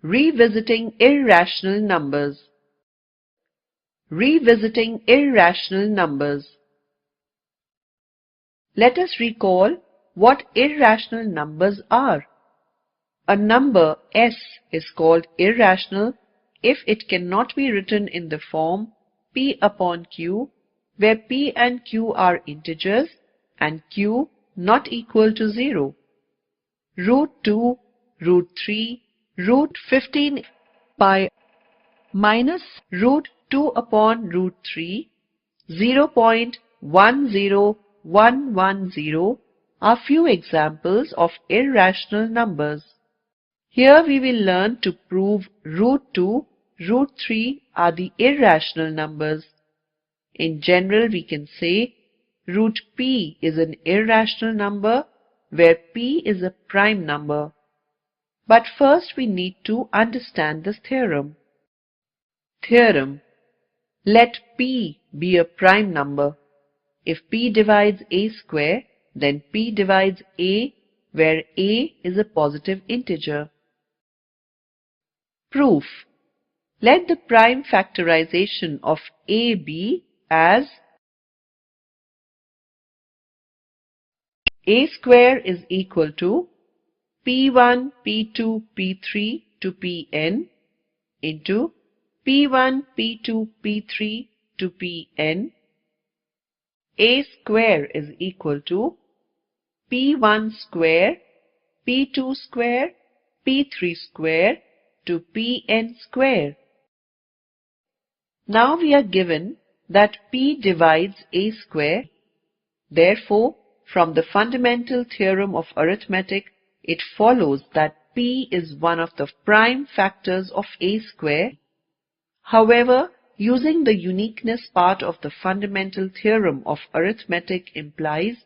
Revisiting irrational numbers. Revisiting irrational numbers. Let us recall what irrational numbers are. A number s is called irrational if it cannot be written in the form p upon q, where p and q are integers and q not equal to 0. Root 2, root 3, root 15 pi minus root 2 upon root 3, 0.10110 are few examples of irrational numbers. Here we will learn to prove root 2, root 3 are the irrational numbers. In general, we can say root p is an irrational number where p is a prime number. But first we need to understand this theorem. Theorem: let p be a prime number. If p divides a square, then p divides a, where a is a positive integer. Proof: let the prime factorization of a be as a square is equal to p1, p2, p3 to pn into p1, p2, p3 to pn. A square is equal to p1 square, p2 square, p3 square to pn square. Now we are given that p divides a square. Therefore, from the fundamental theorem of arithmetic, it follows that p is one of the prime factors of a square. However, using the uniqueness part of the fundamental theorem of arithmetic implies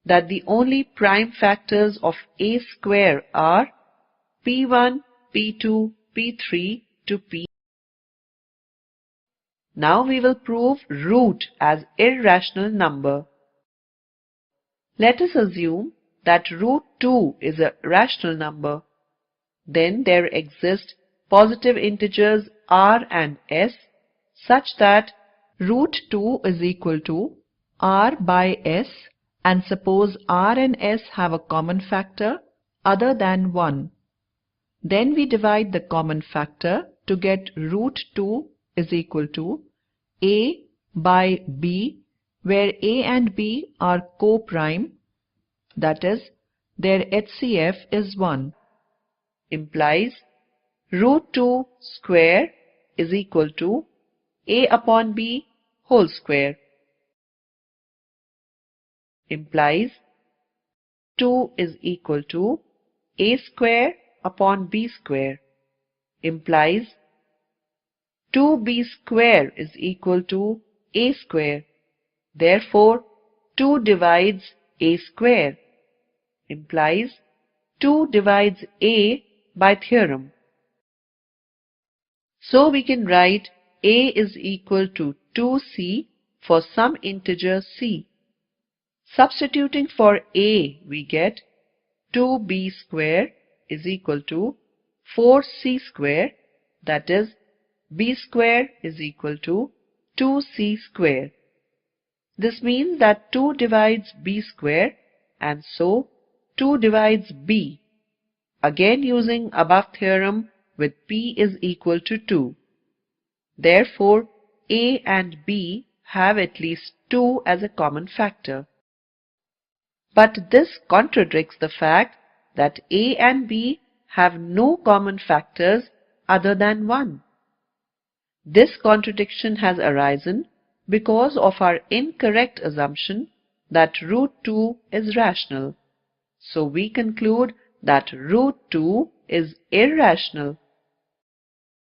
that the only prime factors of a square are p1, p2, p3 to p. Now we will prove root as irrational number. Let us assume that root 2 is a rational number. Then there exist positive integers r and s such that root 2 is equal to r by s, and suppose r and s have a common factor other than 1. Then we divide the common factor to get root 2 is equal to a by b, where a and b are co-prime, that is, their HCF is 1, implies root 2 square is equal to a upon b whole square, implies 2 is equal to a square upon b square, implies 2b square is equal to a square. Therefore, 2 divides a square, implies 2 divides a by theorem. So we can write a is equal to 2c for some integer c. Substituting for a, we get 2b square is equal to 4c square, that is, b square is equal to 2c square. This means that 2 divides b square, and so 2 divides b, again using above theorem with p is equal to 2. Therefore, a and b have at least 2 as a common factor. But this contradicts the fact that a and b have no common factors other than 1. This contradiction has arisen because of our incorrect assumption that root 2 is rational. So we conclude that root 2 is irrational.